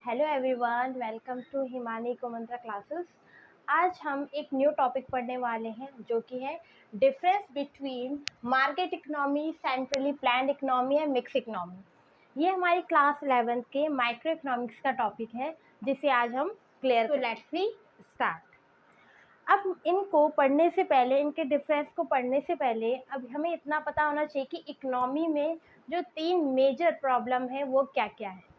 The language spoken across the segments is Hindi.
Hello everyone, welcome to Himani Komantra classes. आज हम एक न्यू टॉपिक पढ़ने वाले हैं जो कि है difference between market economy, centrally planned economy and mix economy. ये हमारी क्लास 11 के माइक्रो इकोनॉमिक्स का टॉपिक है जिसे आज हम क्लियर करें। Let's we start. अब इनको पढ़ने से पहले, इनके डिफरेंस को पढ़ने से पहले अब हमें इतना पता होना चाहिए कि इकोनॉमी में जो 3 मेजर प्रॉब्लम है वो क्या क्या है।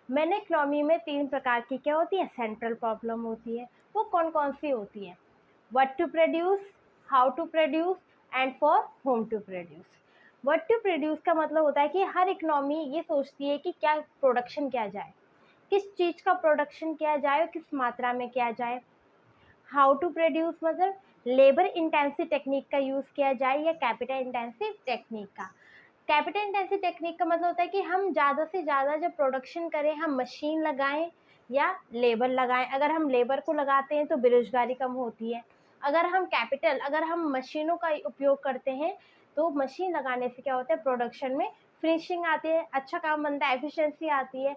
मैंने इकोनॉमी में 3 प्रकार की क्या होती है, सेंट्रल प्रॉब्लम होती है। वो कौन कौन सी होती है? What to produce, how to produce and for whom to produce. What to produce का मतलब होता है कि हर इकोनॉमी ये सोचती है कि क्या प्रोडक्शन किया जाए, किस चीज़ का प्रोडक्शन किया जाए और किस मात्रा में किया जाए। हाउ टू प्रोड्यूस मतलब लेबर इंटेंसिव टेक्निक का यूज़ किया जाए या कैपिटल इंटेंसिव टेक्निक का। कैपिटल इंटेंसिव टेक्निक का मतलब होता है कि हम ज़्यादा से ज़्यादा जब प्रोडक्शन करें हम मशीन लगाएं या लेबर लगाएं। अगर हम लेबर को लगाते हैं तो बेरोजगारी कम होती है। अगर हम मशीनों का उपयोग करते हैं तो मशीन लगाने से क्या होता है, प्रोडक्शन में फिनिशिंग आती है, अच्छा काम बनता है, एफिशिएंसी आती है।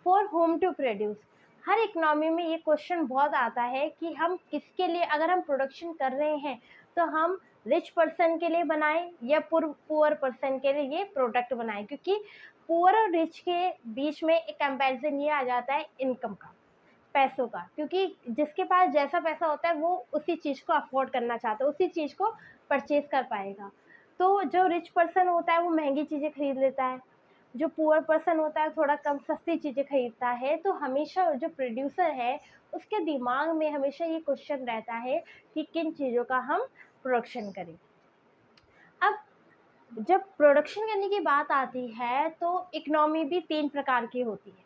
फॉर होम टू प्रोड्यूस, हर इकोनॉमी में ये क्वेश्चन बहुत आता है कि हम किसके लिए, अगर हम प्रोडक्शन कर रहे हैं तो हम रिच पर्सन के लिए बनाएं या पुअर पर्सन के लिए ये प्रोडक्ट बनाएं, क्योंकि पुअर और रिच के बीच में एक कंपैरिजन ये आ जाता है इनकम का, पैसों का। क्योंकि जिसके पास जैसा पैसा होता है वो उसी चीज़ को अफोर्ड करना चाहता है, उसी चीज़ को परचेज कर पाएगा। तो जो रिच पर्सन होता है वो महंगी चीज़ें खरीद लेता है, जो पुअर पर्सन होता है थोड़ा कम सस्ती चीज़ें खरीदता है। तो हमेशा जो प्रोड्यूसर है उसके दिमाग में हमेशा ये क्वेश्चन रहता है कि किन चीज़ों का हम प्रोडक्शन करें। अब जब प्रोडक्शन करने की बात आती है तो इकोनॉमी भी 3 प्रकार की होती है।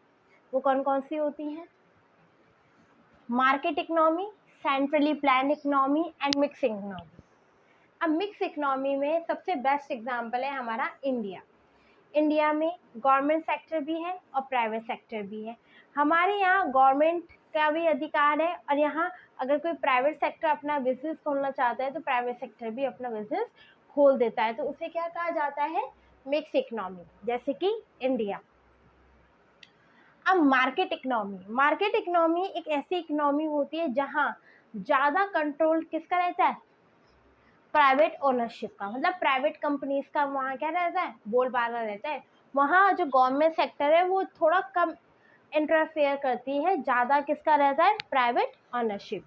वो कौन कौन सी होती हैं? Market economy, centrally planned economy and mix economy. अब मिक्स इकोनॉमी में सबसे बेस्ट एग्जांपल है हमारा इंडिया। इंडिया में गवर्नमेंट सेक्टर भी है और प्राइवेट सेक्टर भी है। हमारे यहाँ गवर्नमेंट का भी अधिकार है और यहाँ अगर कोई प्राइवेट सेक्टर अपना बिजनेस खोलना चाहता है तो प्राइवेट सेक्टर भी अपना बिजनेस खोल देता है। तो उसे क्या कहा जाता है? मिक्स इकोनॉमी, जैसे कि इंडिया। अब मार्केट इकोनॉमी एक ऐसी इकोनॉमी होती है जहाँ ज़्यादा कंट्रोल किसका रहता है? प्राइवेट ओनरशिप का, मतलब प्राइवेट कंपनीज का वहाँ क्या रहता है? बोलबाला रहता है। वहाँ जो गवर्नमेंट सेक्टर है वो थोड़ा कम इंटरफेयर करती है, ज़्यादा किसका रहता है? Private ownership.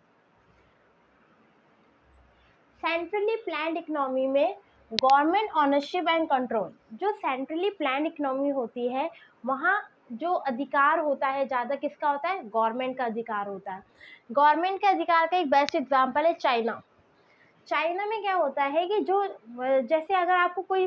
Centrally planned economy में गवर्नमेंट ओनरशिप एंड कंट्रोल। जो सेंट्रली प्लान्ड इकोनॉमी होती है वहाँ जो अधिकार होता है ज़्यादा किसका होता है? गवर्नमेंट का अधिकार होता है। गवर्नमेंट के अधिकार का एक बेस्ट एग्जाम्पल है चाइना। चाइना में क्या होता है कि जो जैसे अगर आपको कोई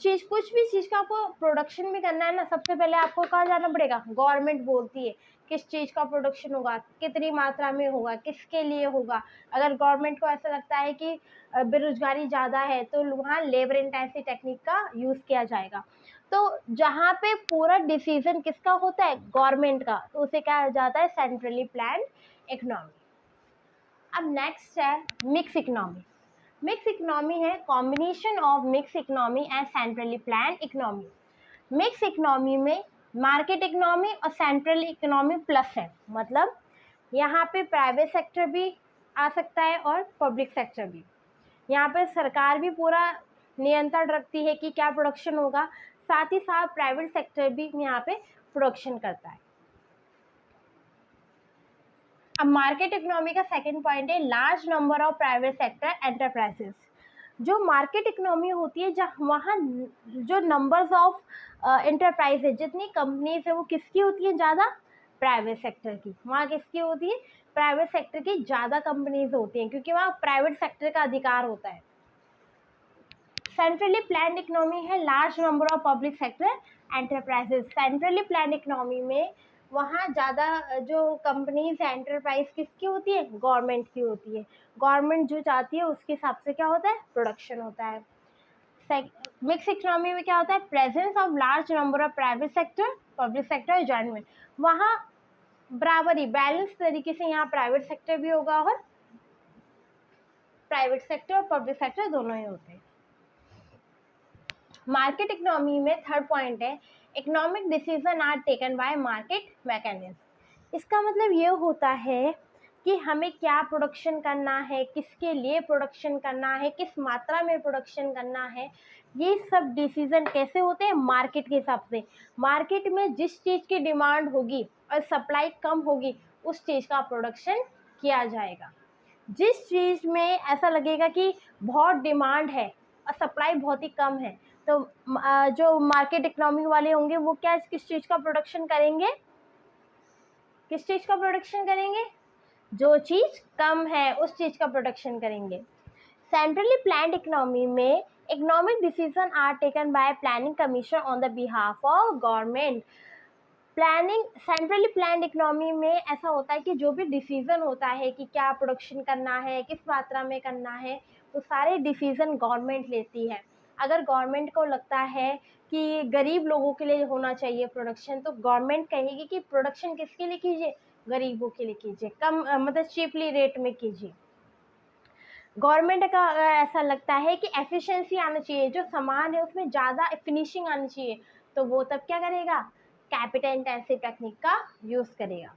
चीज़, कुछ भी चीज़ का आपको प्रोडक्शन भी करना है ना, सबसे पहले आपको कहाँ जाना पड़ेगा? गवर्नमेंट बोलती है किस चीज़ का प्रोडक्शन होगा, कितनी मात्रा में होगा, किसके लिए होगा। अगर गवर्नमेंट को ऐसा लगता है कि बेरोजगारी ज़्यादा है तो वहाँ लेबर इंटेंसिव टेक्निक का यूज़ किया जाएगा। तो जहाँ पे पूरा डिसीजन किसका होता है? गवर्नमेंट का, तो उसे कहा जाता है सेंट्रली प्लान्ड इकोनॉमी। अब नेक्स्ट है मिक्स इकोनॉमी। मिक्स इकोनॉमी है combination of mix economy and centrally planned economy. Mix economy में मार्केट इकोनॉमी और सेंट्रल इकोनॉमी प्लस है, मतलब यहाँ पे प्राइवेट सेक्टर भी आ सकता है और पब्लिक सेक्टर भी। यहाँ पे सरकार भी पूरा नियंत्रण रखती है कि क्या प्रोडक्शन होगा, साथ ही साथ प्राइवेट सेक्टर भी यहाँ पे प्रोडक्शन करता है। अब मार्केट इकोनॉमी का सेकंड पॉइंट है large number of private sector enterprises. जो मार्केट इकोनॉमी होती है जहाँ वहाँ जो नंबर्स ऑफ एंटरप्राइज है, जितनी कंपनीज है वो किसकी होती है? ज़्यादा प्राइवेट सेक्टर की। वहाँ किसकी होती है? प्राइवेट सेक्टर की ज़्यादा कंपनीज होती हैं, क्योंकि वहाँ प्राइवेट सेक्टर का अधिकार होता है। सेंट्रली प्लान्ड इकोनॉमी है large number of public sector enterprises. Centrally planned economy में वहाँ ज़्यादा जो कंपनीज एंटरप्राइज किसकी होती है? गवर्नमेंट की होती है। गवर्नमेंट जो चाहती है उसके हिसाब से क्या होता है? प्रोडक्शन होता है। मिक्स इकोनॉमी में क्या होता है? Presence of large number of private sector, public sector, joint. वहाँ बराबरी, बैलेंस तरीके से यहाँ प्राइवेट सेक्टर भी होगा और प्राइवेट सेक्टर और पब्लिक सेक्टर दोनों ही होते हैं। मार्केट इकोनॉमी में थर्ड पॉइंट है economic decision are taken by market mechanism. इसका मतलब ये होता है कि हमें क्या प्रोडक्शन करना है, किसके लिए प्रोडक्शन करना है, किस मात्रा में प्रोडक्शन करना है, ये सब डिसीजन कैसे होते हैं, मार्केट के हिसाब से। मार्केट में जिस चीज़ की डिमांड होगी और सप्लाई कम होगी उस चीज़ का प्रोडक्शन किया जाएगा। जिस चीज़ में ऐसा लगेगा कि बहुत डिमांड है और सप्लाई बहुत ही कम है, तो जो मार्केट इकोनॉमी वाले होंगे वो क्या किस चीज़ का प्रोडक्शन करेंगे, किस चीज़ का प्रोडक्शन करेंगे, जो चीज़ कम है उस चीज़ का प्रोडक्शन करेंगे। सेंट्रली प्लान्ड इकोनॉमी में economic decision are taken by planning commission on the behalf of government. Planning centrally planned economy में ऐसा होता है कि जो भी डिसीजन होता है कि क्या प्रोडक्शन करना है, किस मात्रा में करना है, वो सारे डिसीजन गवर्नमेंट लेती है। अगर गवर्नमेंट को लगता है कि गरीब लोगों के लिए होना चाहिए प्रोडक्शन, तो गवर्नमेंट कहेगी कि प्रोडक्शन किसके लिए कीजिए, गरीबों के लिए कीजिए, कम मतलब चीपली रेट में कीजिए। गवर्नमेंट का ऐसा लगता है कि एफिशिएंसी आना चाहिए, जो सामान है उसमें ज़्यादा फिनिशिंग आनी चाहिए, तो वो तब क्या करेगा, कैपिटल इंटेंसिव टेक्निक का यूज़ करेगा।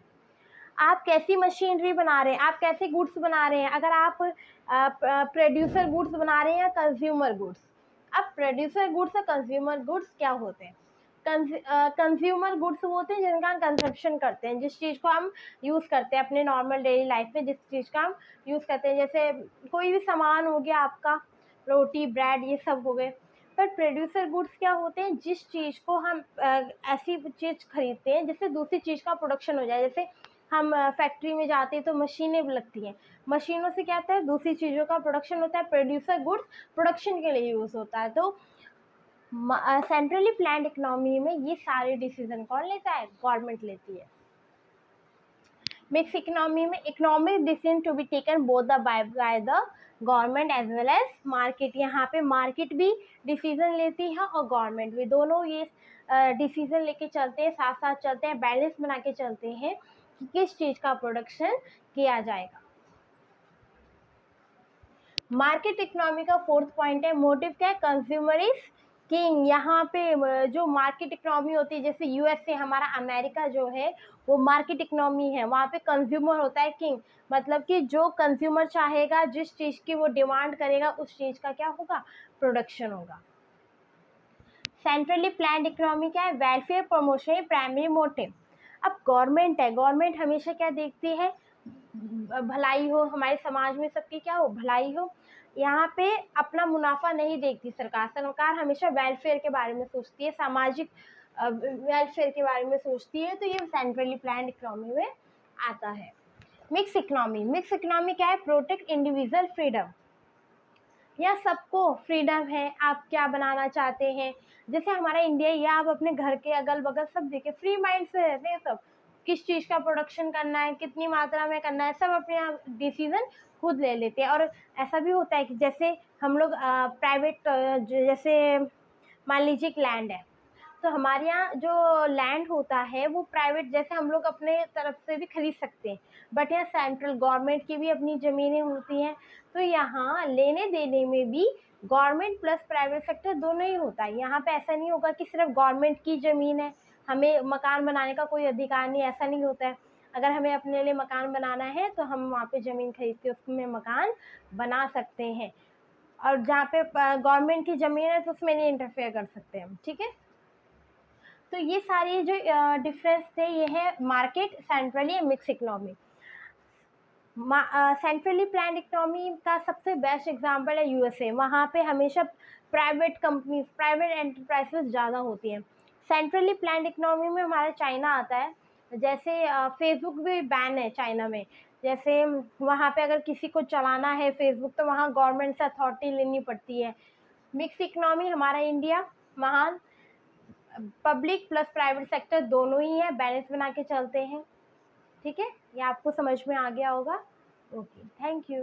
आप कैसी मशीनरी बना रहे हैं, आप कैसे गुड्स बना रहे हैं, अगर आप प्रोड्यूसर गुड्स बना रहे हैं या कंज्यूमर गुड्स। अब प्रोड्यूसर गुड्स और कंज्यूमर गुड्स क्या होते हैं, कंज्यूमर गुड्स वो होते हैं जिनका हम कंजप्शन करते हैं, जिस चीज़ को हम यूज़ करते हैं अपने नॉर्मल डेली लाइफ में, जिस चीज़ का हम यूज़ करते हैं, जैसे कोई भी सामान हो गया आपका, रोटी ब्रेड ये सब हो गए। पर प्रोड्यूसर गुड्स क्या होते हैं, जिस चीज़ को हम ऐसी चीज़ खरीदते हैं जिससे दूसरी चीज़ का प्रोडक्शन हो जाए। जैसे हम फैक्ट्री में जाते हैं तो मशीनें लगती हैं, मशीनों से क्या होता है, दूसरी चीज़ों का प्रोडक्शन होता है। प्रोड्यूसर गुड्स प्रोडक्शन के लिए यूज़ होता है। तो सेंट्रली प्लान्ड इकोनॉमी में ये सारे डिसीजन कौन लेता है, गवर्नमेंट लेती है। मिक्स इकोनॉमी में economic decision to be taken both the by the government as well as market. यहाँ पे मार्केट भी डिसीजन लेती है और गवर्नमेंट भी, दोनों ये डिसीजन लेके चलते हैं, साथ साथ चलते हैं, बैलेंस बना के चलते हैं कि किस चीज़ का प्रोडक्शन किया जाएगा। मार्केट इकोनॉमी का फोर्थ पॉइंट है, मोटिव क्या है, कंज्यूमर इज किंग। यहाँ पे जो मार्केट इकोनॉमी होती है, जैसे यूएसए हमारा अमेरिका जो है वो मार्केट इकोनॉमी है, वहाँ पे कंज्यूमर होता है किंग। मतलब कि जो कंज्यूमर चाहेगा, जिस चीज़ की वो डिमांड करेगा, उस चीज़ का क्या होगा, प्रोडक्शन होगा। सेंट्रली प्लान्ड इकोनॉमी क्या है, वेलफेयर प्रमोशन प्राइमरी मोटिव। अब गवर्नमेंट है, गवर्नमेंट हमेशा क्या देखती है, भलाई हो, हमारे समाज में सबकी क्या हो, भलाई हो। यहाँ पे अपना मुनाफा नहीं देखती सरकार, सरकार हमेशा वेलफेयर के बारे में सोचती है, सामाजिक वेलफेयर के बारे में सोचती है। तो ये सेंट्रली प्लान्ड इकोनॉमी में आता है। मिक्स इकोनॉमी, मिक्स इकोनॉमी क्या है, प्रोटेक्ट इंडिविजुअल फ्रीडम। या सबको फ्रीडम है, आप क्या बनाना चाहते हैं, जैसे हमारा इंडिया, या आप अपने घर के अगल बगल सब देखे, फ्री माइंड से रहते हैं सब, किस चीज़ का प्रोडक्शन करना है, कितनी मात्रा में करना है, सब अपने आप डिसीजन खुद ले लेते हैं। और ऐसा भी होता है कि जैसे हम लोग प्राइवेट, जैसे मान लीजिए एक लैंड है, तो हमारे यहाँ जो लैंड होता है वो प्राइवेट, जैसे हम लोग अपने तरफ से भी खरीद सकते हैं, बट यहाँ सेंट्रल गवर्नमेंट की भी अपनी ज़मीनें होती हैं। तो यहाँ लेने देने में भी गवर्नमेंट प्लस प्राइवेट सेक्टर दोनों ही होता है। यहाँ पे ऐसा नहीं होगा कि सिर्फ गवर्नमेंट की ज़मीन है, हमें मकान बनाने का कोई अधिकार नहीं, ऐसा नहीं होता है। अगर हमें अपने लिए मकान बनाना है तो हम वहाँ पे ज़मीन खरीद के उसमें मकान बना सकते हैं, और जहाँ पे गवर्नमेंट की ज़मीन है तो उसमें नहीं इंटरफेयर कर सकते हम, ठीक है। तो ये सारी जो डिफरेंस थे, ये है market, centrally, mix economy. Centrally planned economy का सबसे बेस्ट एग्जांपल है यूएसए। वहाँ पे हमेशा प्राइवेट कंपनीज, प्राइवेट एंटरप्राइजेस ज़्यादा होती हैं। सेंट्रली प्लान्ड इकोनॉमी में हमारा चाइना आता है। जैसे फेसबुक भी बैन है चाइना में, जैसे वहाँ पे अगर किसी को चलाना है फेसबुक तो वहाँ गवर्नमेंट से अथॉरिटी लेनी पड़ती है। मिक्स इकोनॉमी हमारा इंडिया, वहाँ पब्लिक प्लस प्राइवेट सेक्टर दोनों ही है, बैलेंस बना के चलते हैं, ठीक है। ये आपको समझ में आ गया होगा। Okay, thank you.